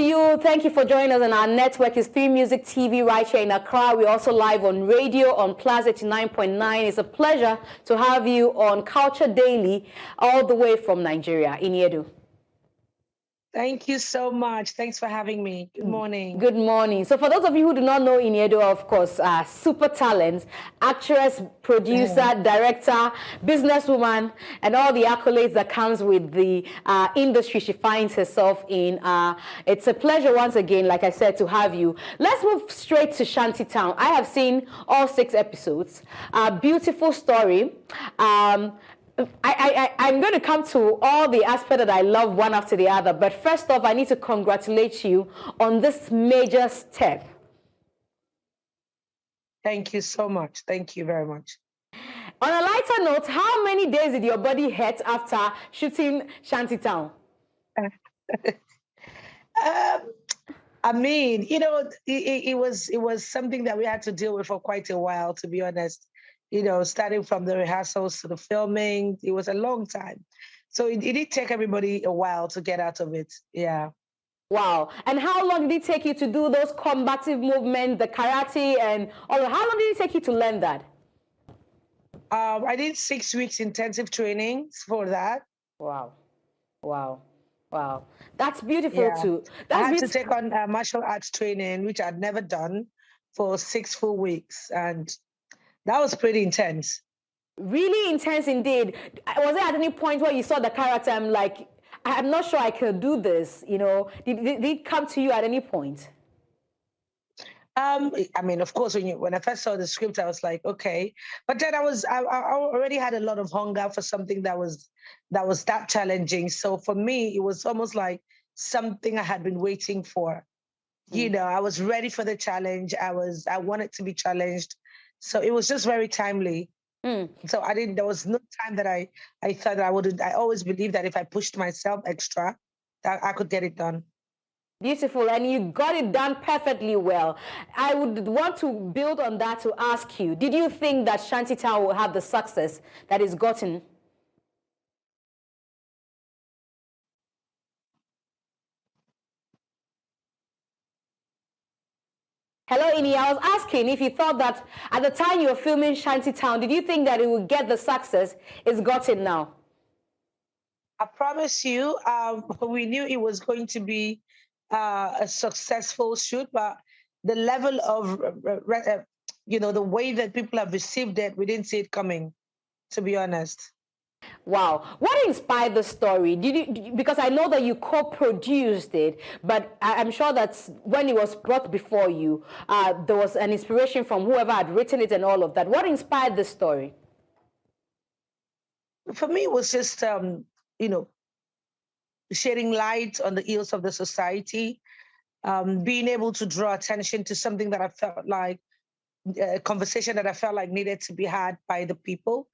you. Thank you for joining us on our network. It's 3 Music TV right here in Accra. We're also live on radio on Plus 89.9. It's a pleasure to have you on Culture Daily all the way from Nigeria. Ini Edo. Thank you so much. Thanks for having me. Good morning. Good morning. So for those of you who do not know Ini Edo, of course, super talent, actress, producer, director, businesswoman, and all the accolades that comes with the industry she finds herself in. It's a pleasure once again, like I said, to have you. Let's move straight to Shanty Town. I have seen all 6 episodes. Beautiful story. I'm going to come to all the aspects that I love one after the other. But first off, I need to congratulate you on this major step. Thank you so much. Thank you very much. On a lighter note, how many days did your body hurt after shooting Shanty Town? I mean, you know, it was something that we had to deal with for quite a while, to be honest. You know, starting from the rehearsals to the filming, it was a long time. So it did take everybody a while to get out of it. Yeah. Wow. And how long did it take you to do those combative movements, the karate and all? How long did it take you to learn that? I did 6 weeks intensive trainings for that. Wow. Wow. Wow. That's beautiful too. I had to take on martial arts training, which I'd never done, for 6 full weeks. And that was pretty intense. Really intense indeed. Was there at any point where you saw the character, I'm like, I'm not sure I could do this, you know? Did it come to you at any point? I mean, of course, when I first saw the script, I was like, okay. But then I already had a lot of hunger for something that was that challenging. So for me, it was almost like something I had been waiting for. You know, I was ready for the challenge. I wanted to be challenged. So it was just very timely. So there was no time that I thought I wouldn't. I always believed that if I pushed myself extra, that I could get it done. Beautiful, and you got it done perfectly well. I would want to build on that to ask you, did you think that Shanty Town will have the success that it's gotten? Hello, Ini. I was asking if you thought that at the time you were filming Shanty Town, did you think that it would get the success it's gotten now? I promise you, we knew it was going to be a successful shoot, but the level of, you know, the way that people have received it, we didn't see it coming, to be honest. Wow. What inspired the story? Because I know that you co-produced it, but I'm sure that when it was brought before you, there was an inspiration from whoever had written it and all of that. What inspired the story? For me, it was just, you know, shedding light on the ills of the society, being able to draw attention to something that I felt like, a conversation that I felt like needed to be had by the people.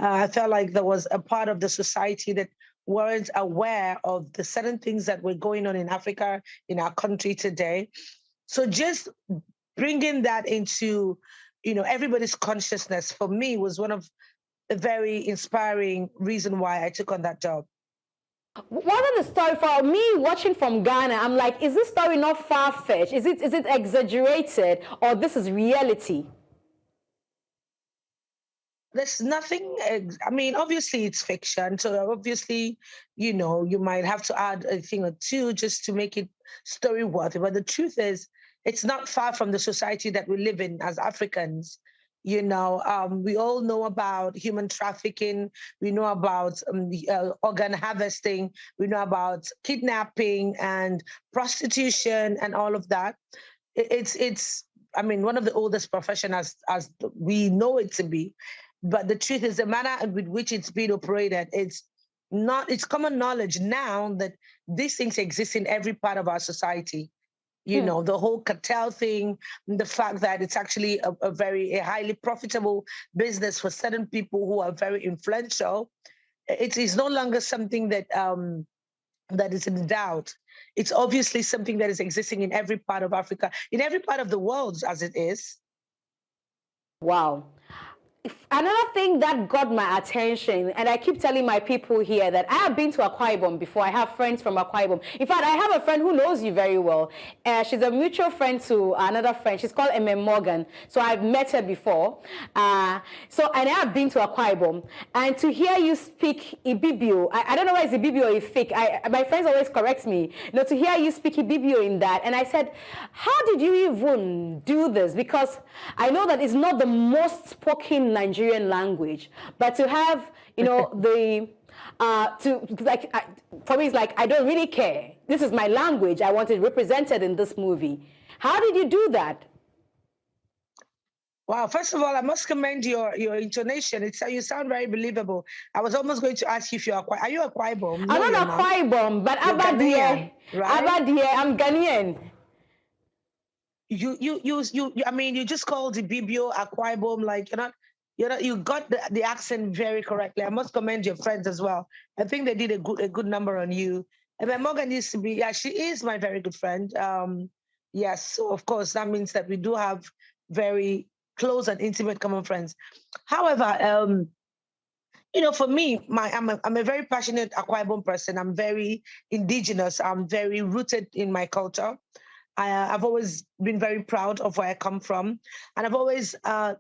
I felt like there was a part of the society that weren't aware of the certain things that were going on in Africa, in our country today. So just bringing that into, you know, everybody's consciousness, for me, was one of the very inspiring reason why I took on that job. Wasn't the story, for me watching from Ghana, I'm like, is this story not far-fetched? Is it exaggerated, or this is reality? There's nothing, I mean, obviously it's fiction. So obviously, you know, you might have to add a thing or two just to make it story worthy. But the truth is, it's not far from the society that we live in as Africans. You know, we all know about human trafficking. We know about organ harvesting. We know about kidnapping and prostitution and all of that. It's I mean, one of the oldest professions as we know it to be. But the truth is, the manner with which it's being operated, it's common knowledge now that these things exist in every part of our society. You know, the whole cartel thing, the fact that it's actually a highly profitable business for certain people who are very influential. It is no longer something that that is in doubt. It's obviously something that is existing in every part of Africa, in every part of the world as it is. Wow. Another thing that got my attention, and I keep telling my people here that I have been to Akwa Ibom before. I have friends from Akwa Ibom. In fact, I have a friend who knows you very well. She's a mutual friend to another friend. She's called M.M. Morgan. So I've met her before. And I have been to Akwa Ibom. And to hear you speak Ibibio, I don't know why it's Ibibio or Ifik. My friends always correct me. To hear you speak Ibibio in that. And I said, how did you even do this? Because I know that it's not the most spoken Nigerian language, but to have, for me, it's like, I don't really care. This is my language. I want it represented in this movie. How did you do that? Wow, first of all, I must commend your intonation. You sound very believable. I was almost going to ask you if are you Akwa Ibom? No, I'm not Akwa Ibom, but Abadie. Right? Abadie, I'm Ghanaian. You just called the Bibio Akwa Ibom, like you got the accent very correctly. I must commend your friends as well. I think they did a good number on you. And my Morgan used to be, she is my very good friend. Yes, so of course that means that we do have very close and intimate common friends. However, for me, I'm a very passionate Akwa Ibom person. I'm very indigenous. I'm very rooted in my culture. I've always been very proud of where I come from, and I've always I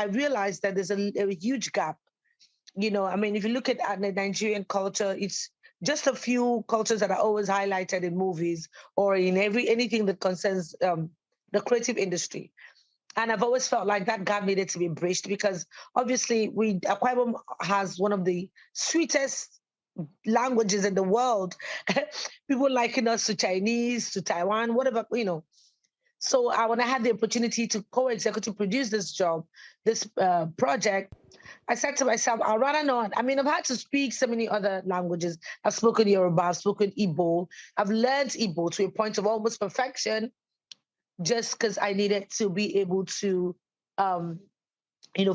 realized that there's a huge gap. If you look at the Nigerian culture, it's just a few cultures that are always highlighted in movies or in anything that concerns the creative industry. And I've always felt like that gap needed to be bridged because obviously Akwa Ibom has one of the sweetest languages in the world. People liken us to Chinese, to Taiwan, whatever, So when I had the opportunity to co-executive produce this project, I said to myself, I'd rather not. I've had to speak so many other languages. I've spoken Yoruba, I've spoken Igbo. I've learned Igbo to a point of almost perfection just because I needed to be able to,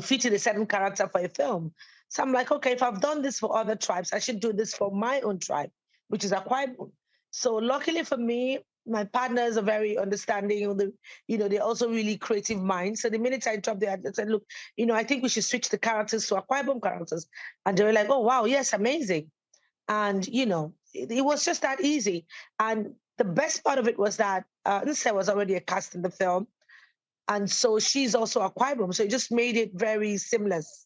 fit in a certain character for a film. So I'm like, okay, if I've done this for other tribes, I should do this for my own tribe, which is Akwa Ibom. So luckily for me, my partners are very understanding. They're also really creative minds. So the minute I dropped there, I said, look, I think we should switch the characters to Akwa Ibom characters. And they were like, oh, wow, yes, amazing. And, it was just that easy. And the best part of it was that Nse was already a cast in the film. And so she's also Akwa Ibom. So it just made it very seamless.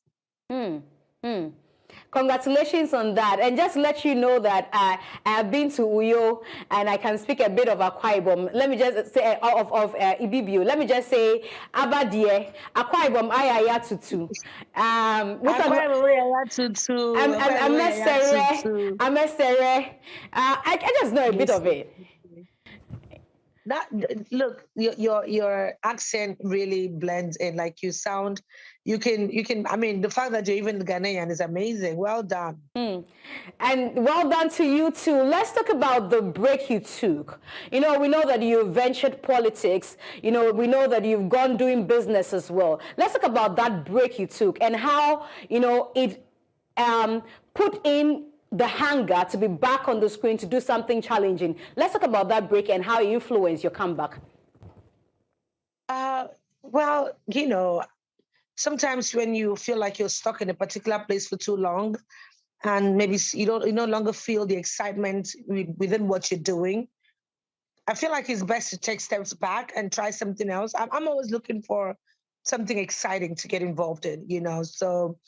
Congratulations on that. And just let you know that I have been to Uyo and I can speak a bit of Akwa Ibom. Let me just say of Ibibio. Let me just say Abadie, Akwa Ibom Ayaya Tutu. I just know a bit of it. Look, your accent really blends in. Like you can. The fact that you're even Ghanaian is amazing. Well done. And well done to you too. Let's talk about the break you took. We know that you ventured politics. We know that you've gone doing business as well. Let's talk about that break you took and how it put in the hunger to be back on the screen to do something challenging. Let's talk about that break and how it influenced your comeback. Well, sometimes when you feel like you're stuck in a particular place for too long, and maybe you no longer feel the excitement within what you're doing, I feel like it's best to take steps back and try something else. I'm always looking for something exciting to get involved in, So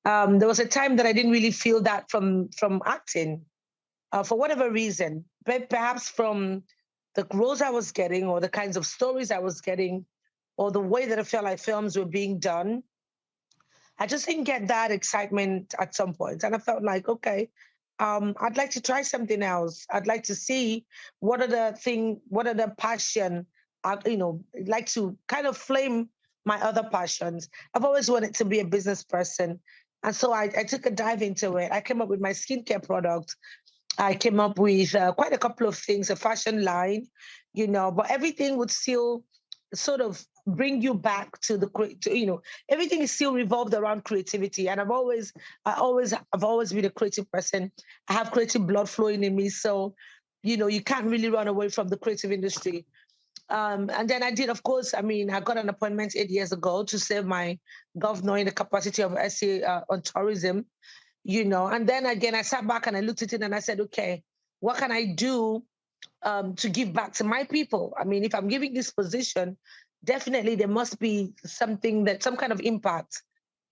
there was a time that I didn't really feel that from acting for whatever reason, perhaps from the roles I was getting or the kinds of stories I was getting or the way that I felt like films were being done. I just didn't get that excitement at some point. And I felt like, okay, I'd like to try something else. I'd like to see what are the passion, I'd like to kind of flame my other passions. I've always wanted to be a business person. And so I took a dive into it. I came up with my skincare product. I came up with quite a couple of things, a fashion line, but everything would still sort of bring you back to everything is still revolved around creativity. And I've always been a creative person. I have creative blood flowing in me. So, you can't really run away from the creative industry. And then I did, of course, I mean, I got an appointment 8 years ago to serve my governor in the capacity of SA on tourism, and then again, I sat back and I looked at it and I said, okay, what can I do to give back to my people? I mean, if I'm giving this position, definitely there must be some kind of impact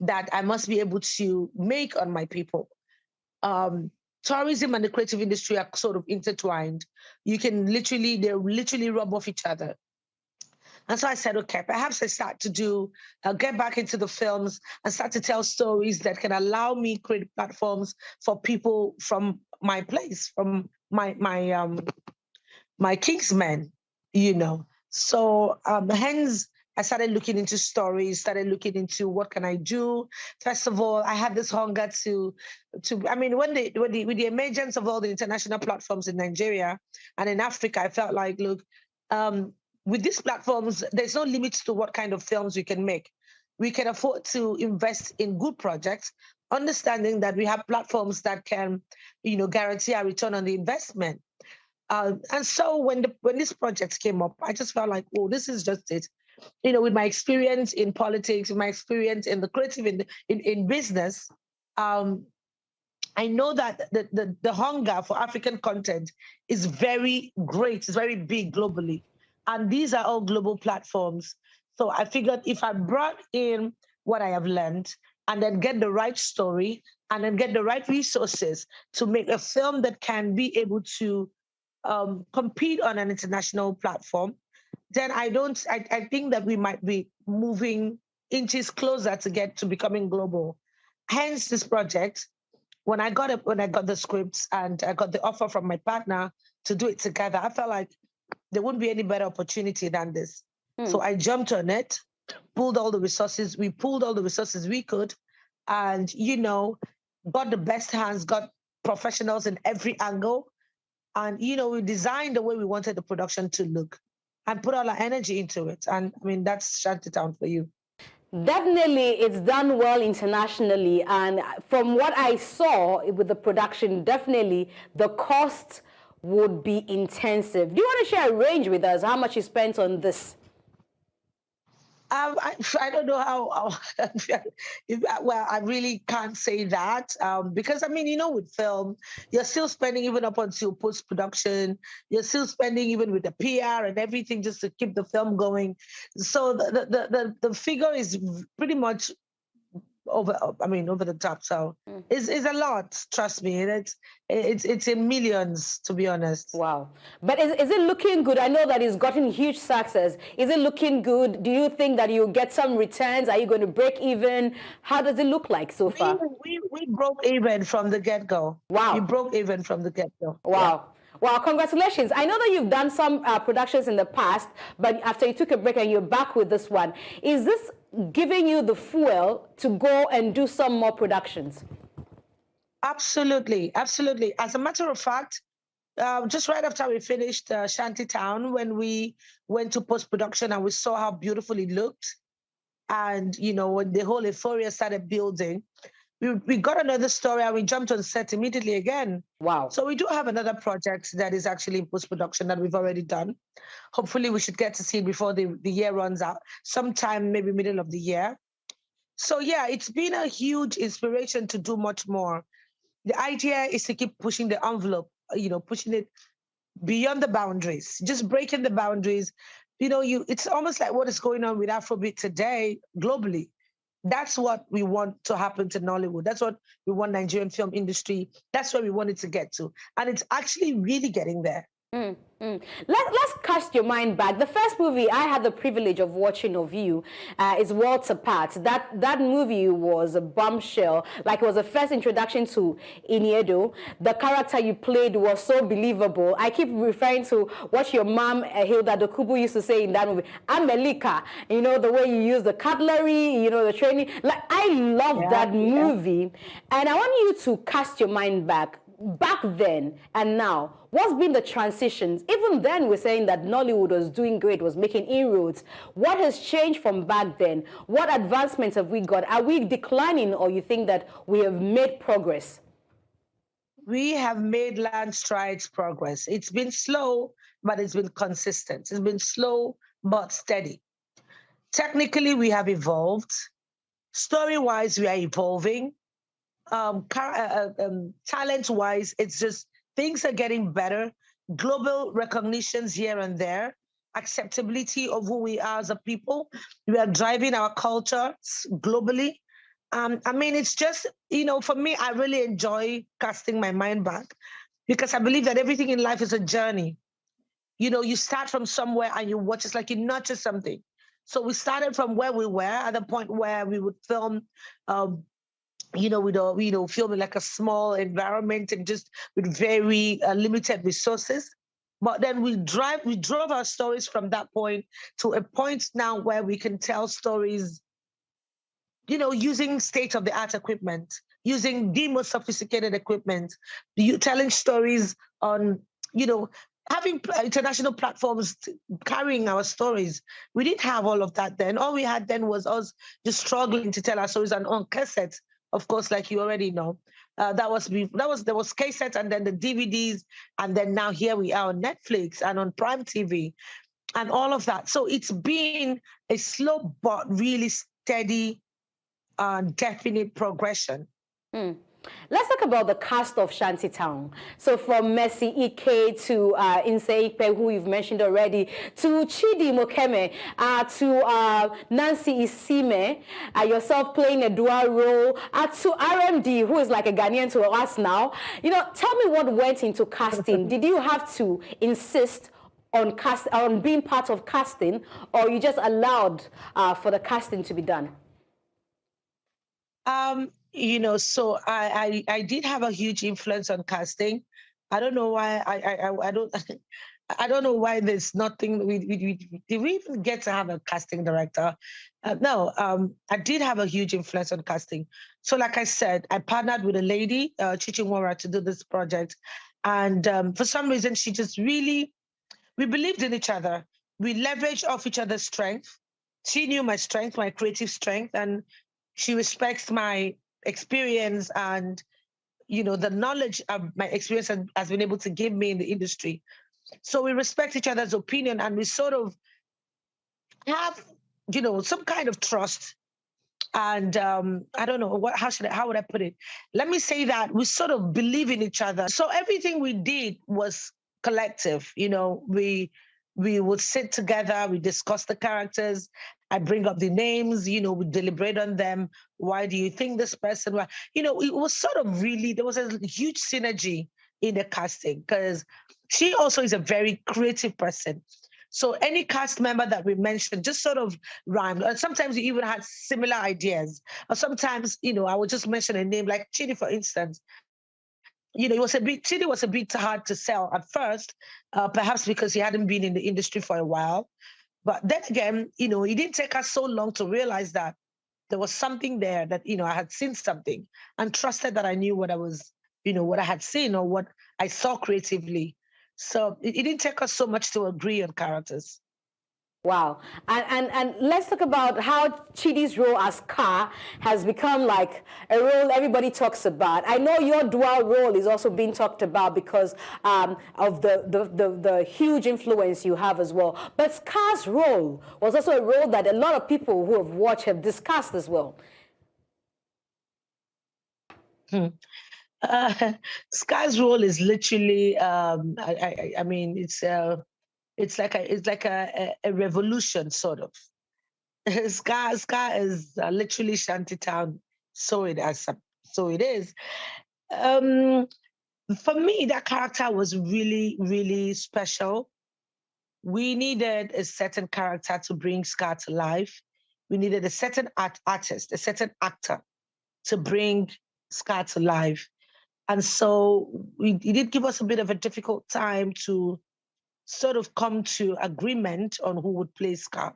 that I must be able to make on my people. Tourism and the creative industry are sort of intertwined. They literally rub off each other. And so I said, okay, perhaps I start to get back into the films and start to tell stories that can allow me create platforms for people from my place, from my kingsmen, So hence I started looking into stories, started looking into what can I do. First of all, I had this hunger I mean, with the emergence of all the international platforms in Nigeria and in Africa, I felt like, look, with these platforms, there's no limits to what kind of films we can make. We can afford to invest in good projects, understanding that we have platforms that can, guarantee a return on the investment. And so when these projects came up, I just felt like, oh, this is just it. With my experience in politics, with my experience in the creative, in business, I know that the hunger for African content is very great. It's very big globally. And these are all global platforms. So I figured if I brought in what I have learned and then get the right story and then get the right resources to make a film that can be able to compete on an international platform, then I think that we might be moving inches closer to becoming global. Hence this project. When I got the scripts and I got the offer from my partner to do it together, I felt like there wouldn't be any better opportunity than this. So I jumped on it, pulled all the resources. We pulled all the resources we could, and got the best hands, got professionals in every angle, and we designed the way we wanted the production to look, and put all our energy into it. And I mean, that's Shanty Town for you. Definitely, it's done well internationally, and from what I saw with the production, definitely the cost would be intensive. Do you want to share a range with us? How much you spent on this? I don't know how well, I really can't say that because, I mean, with film, you're still spending even up until post-production. You're still spending even with the PR and everything just to keep the film going. So the figure is pretty much over the top. So it's a lot, trust me. It's in millions, to be honest. Wow. But is it looking good? I know that it's gotten huge success. Is it looking good? Do you think that you'll get some returns? Are you going to break even? How does it look like so far? We broke even from the get-go. Wow. We broke even from the get-go. Wow. Yeah. Wow, congratulations. I know that you've done some productions in the past, but after you took a break and you're back with this one, is this giving you the fuel to go and do some more productions? Absolutely, absolutely. As a matter of fact, just right after we finished Shanty Town, when we went to post-production and we saw how beautiful it looked, and, when the whole euphoria started building, we got another story and we jumped on set immediately again. Wow. So we do have another project that is actually in post-production that we've already done. Hopefully we should get to see it before the year runs out, sometime maybe middle of the year. So yeah, it's been a huge inspiration to do much more. The idea is to keep pushing the envelope, pushing it beyond the boundaries, just breaking the boundaries. It's almost like what is going on with Afrobeat today globally. That's what we want to happen to Nollywood. That's what we want Nigerian film industry. That's where we want it to get to. And it's actually really getting there. Let's cast your mind back. The first movie I had the privilege of watching of you is Worlds Apart. That movie was a bombshell. Like, it was the first introduction to Ini Edo. The character you played was so believable. I keep referring to what your mom, Hilda Dokubu, used to say in that movie. I'm Melika. The way you use the cutlery, the training. Like, I love that movie. And I want you to cast your mind back then and now. What's been the transitions? Even then, we're saying that Nollywood was doing great, was making inroads. What has changed from back then? What advancements have we got? Are we declining, or you think that we have made progress? We have made land strides progress. It's been slow but it's been consistent. It's been slow but steady. Technically, we have evolved. Story-wise, we are evolving. Talent-wise, it's just things are getting better. Global recognitions here and there, acceptability of who we are as a people. We are driving our culture globally. I mean, it's just, for me, I really enjoy casting my mind back because I believe that everything in life is a journey. You start from somewhere and you watch, it's like you nurture something. So we started from where we were at the point where we would film, filming like a small environment and just with very limited resources. But then we drove our stories from that point to a point now where we can tell stories, using state-of-the-art equipment, using the most sophisticated equipment, you telling stories on, having international platforms carrying our stories. We didn't have all of that then. All we had then was us just struggling to tell our stories and on cassette, of course, like you already know. There was cassette and then the DVDs, and then now here we are on Netflix and on Prime TV and all of that. So it's been a slow but really steady, definite progression. Let's talk about the cast of Shanty Town. So from Mercy Ike to Inse Ipe, who you've mentioned already, to Chidi Mokeme, to Nancy Isime, yourself playing a dual role, to RMD, who is like a Ghanaian to us now. Tell me what went into casting. Did you have to insist on being part of casting, or you just allowed for the casting to be done? So I did have a huge influence on casting. I don't know why I don't I don't know why there's nothing. Did we even get to have a casting director? No, I did have a huge influence on casting. So like I said, I partnered with a lady, Chichinwara, to do this project. And for some reason, she just really, we believed in each other. We leveraged off each other's strength. She knew my strength, my creative strength, and she respects my experience and the knowledge of my experience has been able to give me in the industry. So we respect each other's opinion and we sort of have some kind of trust. And I don't know how would I put it? Let me say that we sort of believe in each other. So everything we did was collective. We would sit together, we discuss the characters. I bring up the names, we deliberate on them. Why do you think this person? Why? It was sort of really, there was a huge synergy in the casting because she also is a very creative person. So any cast member that we mentioned just sort of rhymed. And sometimes we even had similar ideas. Or sometimes, I would just mention a name like Chidi, for instance. Chidi was a bit hard to sell at first, perhaps because he hadn't been in the industry for a while. But then again, it didn't take us so long to realize that there was something there that, I had seen something and trusted that I knew what I was, what I had seen or what I saw creatively. So it didn't take us so much to agree on characters. Wow. And let's talk about how Chidi's role as Ka has become like a role everybody talks about. I know your dual role is also being talked about because of the huge influence you have as well. But Ka's role was also a role that a lot of people who have watched have discussed as well. Sky's role is literally, I mean, it's like a revolution, sort of. Sky is literally Shanty Town, so it is. For me, that character was really, really special. We needed a certain character to bring Sky to life. We needed a certain artist, a certain actor to bring Sky to life. And so it did give us a bit of a difficult time to sort of come to agreement on who would play Scar.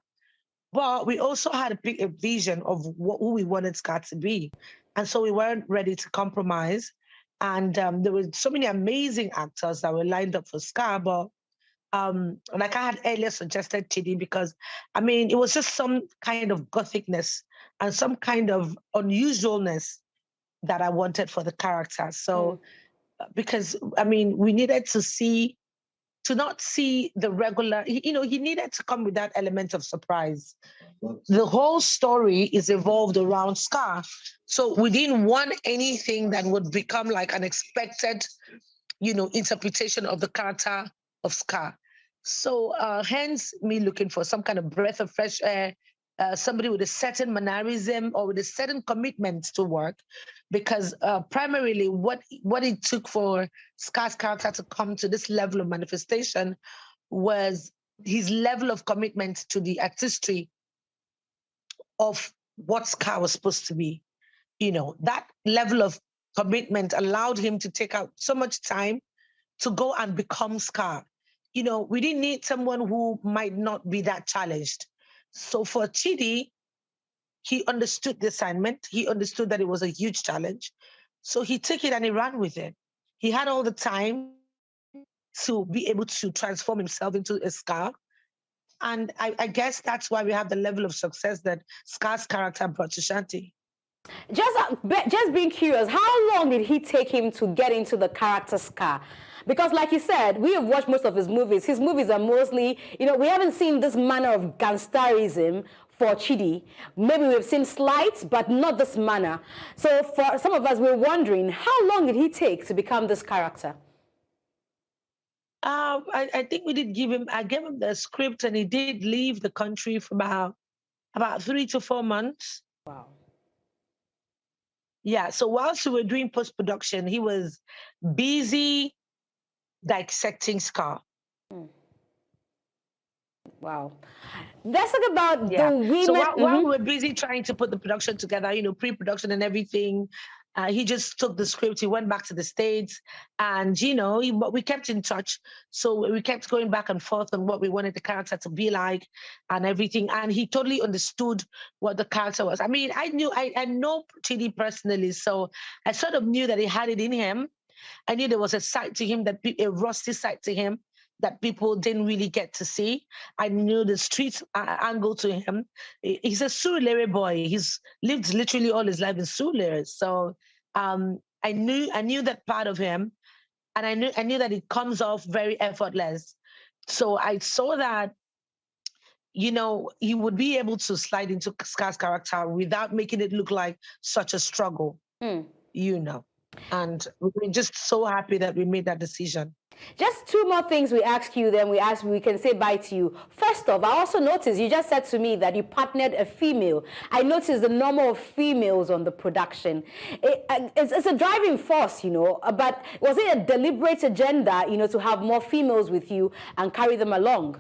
But we also had a vision of who we wanted Scar to be. And so we weren't ready to compromise. And there were so many amazing actors that were lined up for Scar. But like I had earlier suggested Chidi, because I mean, it was just some kind of gothicness and some kind of unusualness that I wanted for the character. So, because I mean, we needed to see to not see the regular, he needed to come with that element of surprise. The whole story is evolved around Scar. So we didn't want anything that would become like an expected, interpretation of the character of Scar. So hence me looking for some kind of breath of fresh air, somebody with a certain mannerism or with a certain commitment to work, because primarily what it took for Scar's character to come to this level of manifestation was his level of commitment to the artistry of what Scar was supposed to be. That level of commitment allowed him to take out so much time to go and become Scar. We didn't need someone who might not be that challenged. So for Chidi, he understood the assignment. He understood that it was a huge challenge. So he took it and he ran with it. He had all the time to be able to transform himself into a Scar. And I guess that's why we have the level of success that Scar's character brought to Shanty. Just being curious, how long did he take him to get into the character Scar? Because like you said, we have watched most of his movies. His movies are mostly, we haven't seen this manner of gangsterism for Chidi. Maybe we've seen slight, but not this manner. So for some of us, we're wondering, how long did he take to become this character? I think I gave him the script, and he did leave the country for about 3 to 4 months. Wow. Yeah, so whilst we were doing post-production, he was busy dissecting Scar. Wow. Let's talk about the women. So while we were busy trying to put the production together, pre-production and everything, he just took the script. He went back to the States, and we kept in touch. So we kept going back and forth on what we wanted the character to be like and everything. And he totally understood what the character was. I mean, I know Chidi personally, so I sort of knew that he had it in him. I knew there was a side to him, a rusty side to him that people didn't really get to see. I knew the street angle to him. He's a Surulere boy. He's lived literally all his life in Surulere. So I knew that part of him, and I knew that it comes off very effortless. So I saw that, he would be able to slide into Scar's character without making it look like such a struggle, And we're just so happy that we made that decision. Just 2 more things we ask you, then we can say bye to you. First off, I also noticed you just said to me that you partnered a female. I noticed the number of females on the production. It's a driving force, but was it a deliberate agenda, to have more females with you and carry them along?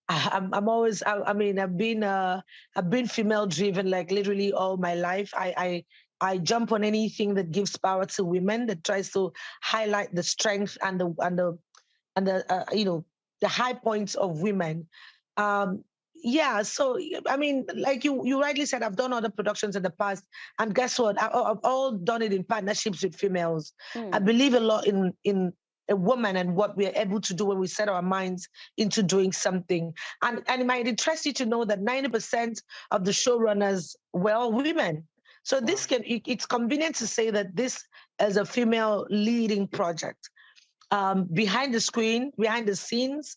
I'm always, I've been female driven, like literally all my life. I jump on anything that gives power to women, that tries to highlight the strength and the high points of women. So like you rightly said, I've done other productions in the past, and guess what? I've all done it in partnerships with females. I believe a lot in a woman and what we are able to do when we set our minds into doing something. And it might interest you to know that 90% of the showrunners were all women. So it's convenient to say that this is a female leading project. Behind the screen, behind the scenes,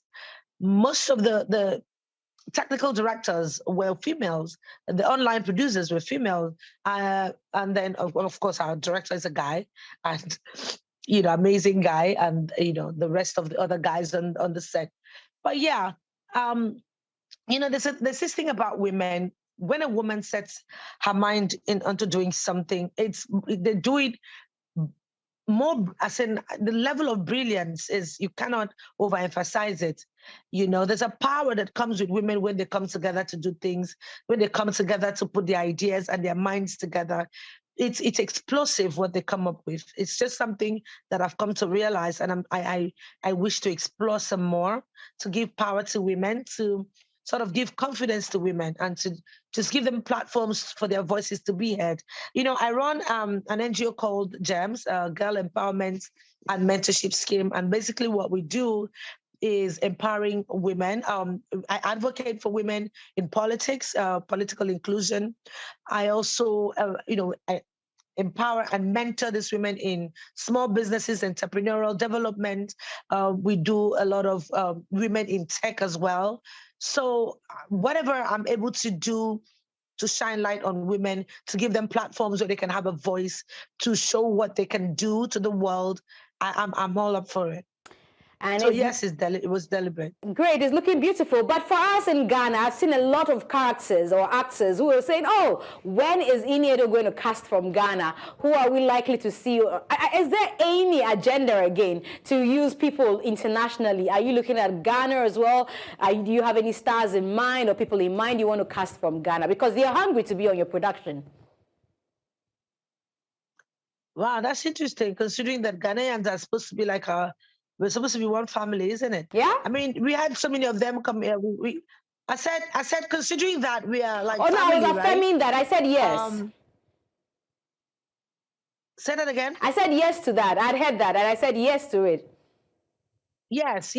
most of the technical directors were females. The online producers were female. And then, of course, our director is a guy, and, amazing guy, and, the rest of the other guys on the set. But there's this thing about women. When a woman sets her mind onto doing something, they do it more, as in the level of brilliance is, you cannot overemphasize it. There's a power that comes with women when they come together to do things, when they come together to put their ideas and their minds together. It's explosive what they come up with. It's just something that I've come to realize, and I wish to explore some more, to give power to women, to sort of give confidence to women, and to just give them platforms for their voices to be heard. I run an NGO called GEMS, Girl Empowerment and Mentorship Scheme. And basically what we do is empowering women. I advocate for women in politics, political inclusion. I also, empower and mentor these women in small businesses, entrepreneurial development. We do a lot of women in tech as well. So whatever I'm able to do to shine light on women, to give them platforms where they can have a voice, to show what they can do to the world, I'm all up for it. And so yes, it was deliberate. Great, it's looking beautiful. But for us in Ghana, I've seen a lot of characters or actors who are saying, oh, when is Ini Edo going to cast from Ghana? Who are we likely to see? Is there any agenda again to use people internationally? Are you looking at Ghana as well? Do you have any stars in mind or people in mind you want to cast from Ghana? Because they're hungry to be on your production. Wow, that's interesting, considering that Ghanaians are supposed to be like we're supposed to be one family, isn't it? Yeah. I mean, we had so many of them come here. I said, considering that we are like. Oh no, family, I was affirming right? that. I said yes. Say that again. I said yes to that. I'd heard that, and I said yes to it. Yes.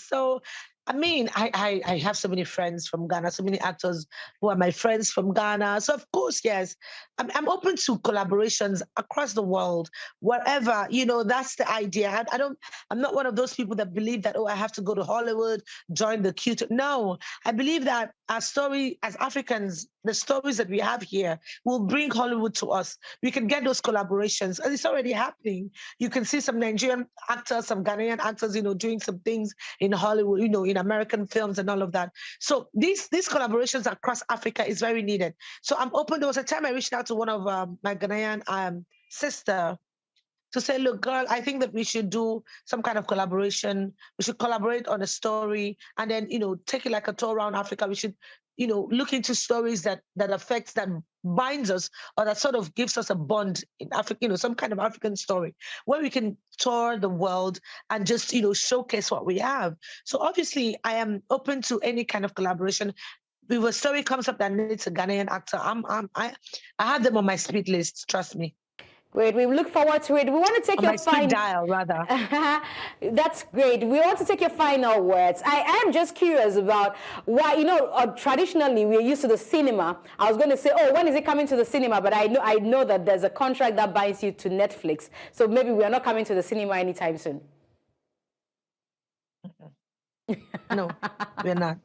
So, I mean, I have so many friends from Ghana, so many actors who are my friends from Ghana. So, of course, yes, I'm open to collaborations across the world, wherever, that's the idea. I'm not one of those people that believe that, I have to go to Hollywood, join the cute. No, I believe that our story as Africans, the stories that we have here will bring Hollywood to us. We can get those collaborations, and it's already happening. You can see some Nigerian actors, some Ghanaian actors, doing some things in Hollywood, in American films and all of that. So these collaborations across Africa is very needed. So I'm open. There was a time I reached out to one of my Ghanaian sister to say, look, girl, I think that we should do some kind of collaboration. We should collaborate on a story and then, take it like a tour around Africa. We should, look into stories that affects, that binds us, or that sort of gives us a bond in Africa, some kind of African story where we can tour the world and just, showcase what we have. So obviously I am open to any kind of collaboration. If a story comes up that needs a Ghanaian actor, I have them on my speed list, trust me. Great. We look forward to it. We want to take your final dial, rather. That's great. We want to take your final words. I am just curious about why, traditionally we're used to the cinema. I was going to say, oh, when is it coming to the cinema? But I know that there's a contract that binds you to Netflix. So maybe we are not coming to the cinema anytime soon. No, we're not.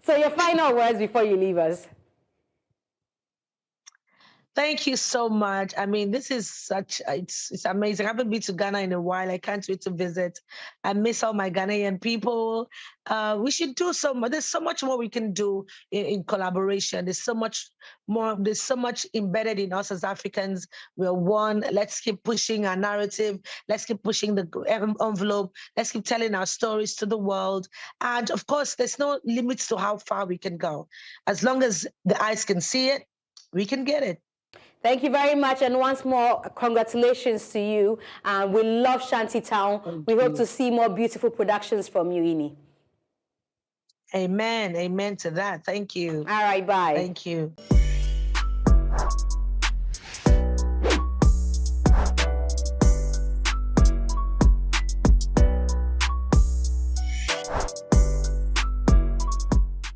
So your final words before you leave us. Thank you so much. I mean, this is it's amazing. I haven't been to Ghana in a while. I can't wait to visit. I miss all my Ghanaian people. We should do there's so much more we can do in collaboration. There's so much more. There's so much embedded in us as Africans. We're one. Let's keep pushing our narrative. Let's keep pushing the envelope. Let's keep telling our stories to the world. And of course, there's no limits to how far we can go. As long as the eyes can see it, we can get it. Thank you very much. And once more, congratulations to you. We love Shanty Town. We hope to see more beautiful productions from you, Ini. Amen. Amen to that. Thank you. All right, bye. Thank you.